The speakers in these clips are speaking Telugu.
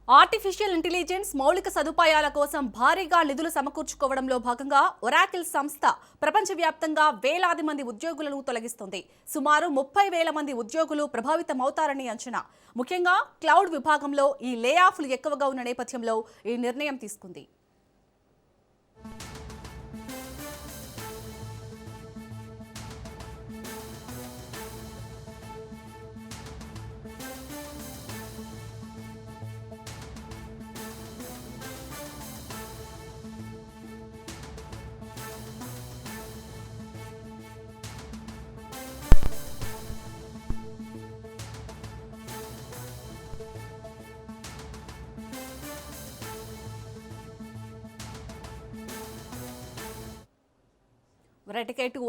ఆర్టిఫిషియల్ ఇంటెలిజెన్స్ మౌలిక సదుపాయాల కోసం భారీగా నిధులు సమకూర్చుకోవడంలో భాగంగా ఒరాకిల్ సంస్థ ప్రపంచవ్యాప్తంగా వేలాది మంది ఉద్యోగులను తొలగిస్తోంది. సుమారు 30,000 మంది ఉద్యోగులు ప్రభావితమవుతారని అంచనా. ముఖ్యంగా క్లౌడ్ విభాగంలో ఈ లే ఆఫ్లు ఎక్కువగా ఉన్న నేపథ్యంలో ఈ నిర్ణయం తీసుకుంది.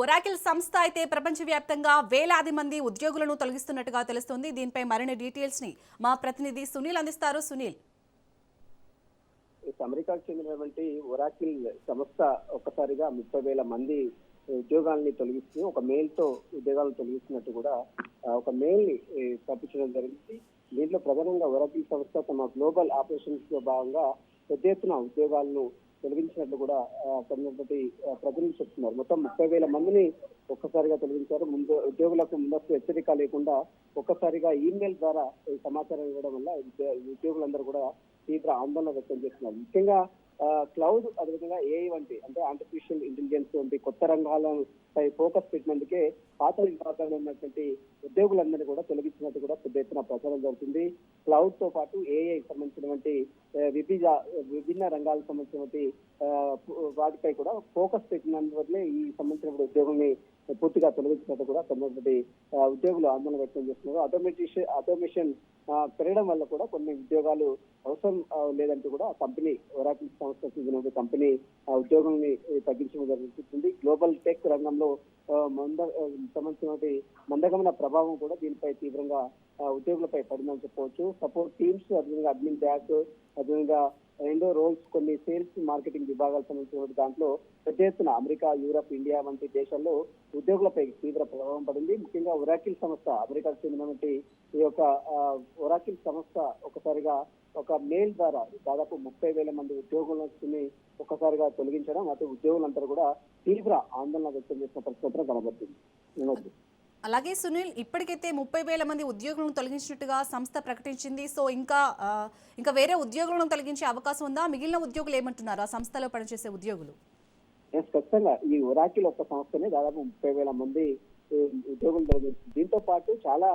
ఒరాకిల్ సంస్థ అయితే ప్రపంచవ్యాప్తంగా వేలాది మంది ఉద్యోగులను తొలగిస్తున్నట్టుగా తెలుస్తోంది. దీనిపై మరిన్ని డీటెయిల్స్ ని మా ప్రతినిధి సునీల్ అందిస్తారు. సునీల్, అమెరికాకు చెందినటువంటి ఒరాకిల్ సంస్థ ఒక్కసారిగా 30,000 మంది ఉద్యోగాలని తొలగిస్తూ ఒక మెయిల్ తో ఉద్యోగాలను తొలగిస్తున్నట్టు కూడా ఒక మెయిల్ ని పంపించడం జరిగింది. దీంట్లో ప్రధానంగా ఒరాకిల్ సంస్థ తమ గ్లోబల్ ఆపరేషన్స్ లో భాగంగా పెద్ద ఎత్తున ఉద్యోగాలను తొలగించినట్లు కూడా కొన్నటువంటి ప్రజలు చెప్తున్నారు. మొత్తం 30,000 మందిని ఒక్కసారిగా తొలగించారు. ఉద్యోగులకు ముందస్తు హెచ్చరిక లేకుండా ఒక్కసారిగా ఈమెయిల్ ద్వారా సమాచారం ఇవ్వడం వల్ల ఉద్యోగులందరూ కూడా తీవ్ర ఆందోళన వ్యక్తం చేస్తున్నారు. ముఖ్యంగా క్లౌడ్, అదేవిధంగా ఏఐ వంటి అంటే ఆర్టిఫిషియల్ ఇంటెలిజెన్స్ వంటి కొత్త రంగాలపై ఫోకస్ పెట్టినందుకే పాత విభాగంలో ఉన్నటువంటి ఉద్యోగులందరినీ కూడా తొలగించినట్టు కూడా పెద్ద ఎత్తున ప్రచారం జరుగుతుంది. క్లౌడ్ తో పాటు ఏఐ సంబంధించినటువంటి విభిన్న రంగాలకు సంబంధించినటువంటి వాటిపై కూడా ఫోకస్ పెట్టినందువల్లే ఈ సంబంధించిన ఉద్యోగుల్ని పూర్తిగా తొలగించినట్టు కూడా కొంతమంది ఉద్యోగులు ఆందోళన వ్యక్తం చేస్తున్నారు. ఆటోమేషన్ పెరగడం వల్ల కూడా కొన్ని ఉద్యోగాలు అవసరం లేదంటూ కూడా కంపెనీ ఒరాకిల్ సంస్థకు చెందిన కంపెనీ ఉద్యోగుల్ని తగ్గించడం జరుగుతుంది. గ్లోబల్ టెక్ రంగంలో సంబంధించినటువంటి మందగమన ప్రభావం కూడా దీనిపై తీవ్రంగా ఉద్యోగులపై పడిందని చెప్పవచ్చు. సపోర్ట్ టీమ్స్, అదేవిధంగా అడ్మిన్ బ్యాక్, అదేవిధంగా రెండో రోల్స్, కొన్ని సేల్స్ మార్కెటింగ్ విభాగాలకు సంబంధించిన దాంట్లో పెద్ద ఎత్తున అమెరికా, యూరప్, ఇండియా వంటి దేశాల్లో ఉద్యోగులపై తీవ్ర ప్రభావం పడింది. ముఖ్యంగా ఒరాకిల్ సంస్థ, అమెరికాకు చెందినటువంటి ఈ యొక్క ఒరాకిల్ సంస్థ ఒకసారిగా ఒక మెయిల్ ద్వారా దాదాపు 30,000 మంది ఉద్యోగులని ఒక్కసారిగా తొలగించడం, అటు ఉద్యోగులందరూ కూడా తీవ్ర ఆందోళన వ్యక్తం చేసిన పరిస్థితి కనబడుతుంది. అలాగే సునీల్, ఇప్పటికైతే 30,000 మంది ఉద్యోగులను తొలగించినట్టుగా సంస్థ ప్రకటించింది. సో ఇంకా వేరే ఉద్యోగులను తొలగించే అవకాశం ఉందా? మిగిలిన ఉద్యోగులు ఏమంటున్నారు, ఆ సంస్థలో పనిచేసే ఉద్యోగులు? ఖచ్చితంగా ఈ ఒరాకిల్ ఒక్క సంస్థనే దాదాపు 30,000 మంది ఉద్యోగులు తొలగించింది. దీంతో పాటు చాలా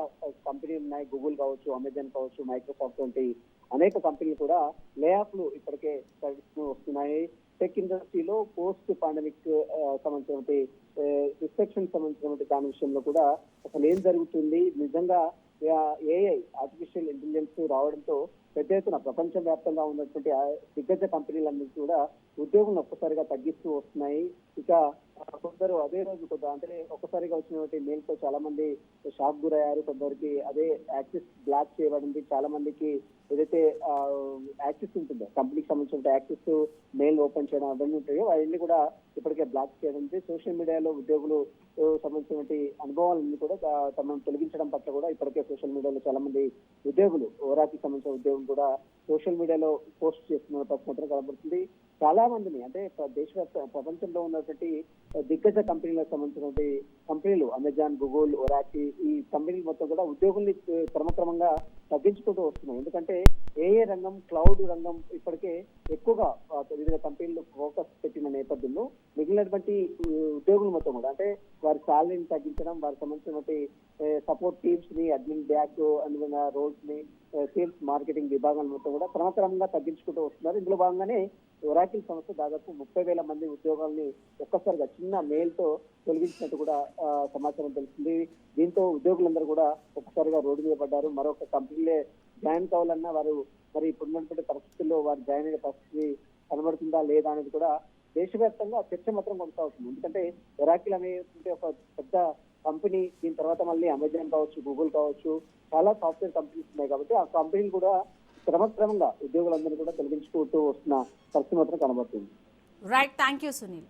కంపెనీలు ఉన్నాయి. గూగుల్ కావచ్చు, అమెజాన్ కావచ్చు, మైక్రోసాఫ్ట్ వంటి అనేక కంపెనీలు కూడా లే ఆఫ్లు ఇప్పటికే ప్రకటిస్తూ వస్తున్నాయి. టెక్ ఇండస్ట్రీలో పోస్ట్ పాండమిక్ సంబంధించినటువంటి రిస్ట్రిక్షన్ సంబంధించినటువంటి దాని విషయంలో కూడా అసలు ఏం జరుగుతుంది, నిజంగా ఏఐ ఆర్టిఫిషియల్ ఇంటెలిజెన్స్ రావడంతో పెద్ద ఎత్తున ప్రపంచ వ్యాప్తంగా ఉన్నటువంటి దిగ్గజ కంపెనీలన్నింటి కూడా ఉద్యోగులను ఒక్కసారిగా తగ్గిస్తూ వస్తున్నాయి. ఇక కొందరు అదే రోజు అంటే ఒక్కసారిగా వచ్చినటువంటి మెయిల్ తో చాలా మంది షాక్ గురయ్యారు. కొందరికి అదే యాక్సెస్ బ్లాక్ చేయబడింది. చాలా మందికి ఏదైతే యాక్సెస్ ఉంటుందో కంపెనీకి సంబంధించిన యాక్సెస్ మెయిల్ ఓపెన్ చేయడం అవన్నీ ఉంటాయో అవన్నీ కూడా ఇప్పటికే బ్లాక్ చేయడం. సోషల్ మీడియాలో ఉద్యోగులు సంబంధించినటువంటి అనుభవాలన్నీ కూడా తమను తొలగించడం పట్ల కూడా ఇప్పటికే సోషల్ మీడియాలో చాలా మంది ఉద్యోగులు, ఓరాకి సంబంధించిన ఉద్యోగులు కూడా సోషల్ మీడియాలో పోస్ట్ చేస్తున్న పరిస్థితి కనబడుతుంది. చాలా మందిని అంటే ప్రపంచంలో ఉన్నటువంటి దిగ్గజ కంపెనీలకు సంబంధించినటువంటి కంపెనీలు అమెజాన్, గూగుల్, ఒరాకి ఈ కంపెనీలు మొత్తం కూడా ఉద్యోగుల్ని క్రమక్రమంగా తగ్గించుకుంటూ వస్తున్నాయి. ఎందుకంటే ఏఏ రంగం, క్లౌడ్ రంగం ఇప్పటికే ఎక్కువగా వివిధ కంపెనీలు ఫోకస్ పెట్టిన నేపథ్యంలో మిగిలినటువంటి ఉద్యోగులు మొత్తం కూడా అంటే వారి శాలరీని తగ్గించడం, వారికి సంబంధించినటువంటి సపోర్ట్ టీమ్స్ ని, అడ్మిన్ బ్యాక్ అనుకున్న రోల్స్ ని, సేల్స్ మార్కెటింగ్ విభాగాల మొత్తం కూడా క్రమక్రమంగా తగ్గించుకుంటూ వస్తున్నారు. ఇందులో భాగంగానే ఒరాకిల్ సంస్థ దాదాపు 30,000 మంది ఉద్యోగాల్ని ఒక్కసారిగా చిన్న మెయిల్ తో తొలగించినట్టు కూడా సమాచారం తెలుస్తుంది. దీంతో ఉద్యోగులందరూ కూడా ఒక్కసారిగా రోడ్డు మీద పడ్డారు. మరొక కంపెనీలే జాయిన్ కావాలన్నా వారు మరి ఇప్పుడున్నటువంటి పరిస్థితుల్లో వారు జాయిన్ అయ్యే పరిస్థితి కనబడుతుందా లేదా అనేది కూడా దేశవ్యాప్తంగా చర్చ మాత్రం కొనసాగుతుంది. ఎందుకంటే ఒరాకిల్ అనేటువంటి ఒక పెద్ద కంపెనీ, దీని తర్వాత మళ్ళీ అమెజాన్ కావచ్చు, గూగుల్ కావచ్చు, చాలా సాఫ్ట్వేర్ కంపెనీస్ ఉన్నాయి కాబట్టి ఆ కంపెనీలు కూడా క్రమక్రమంగా ఉద్యోగులందరూ కూడా తొలగించుకుంటూ వస్తున్న పరిస్థితి మాత్రం కనబడుతుంది. Right, thank you Sunil.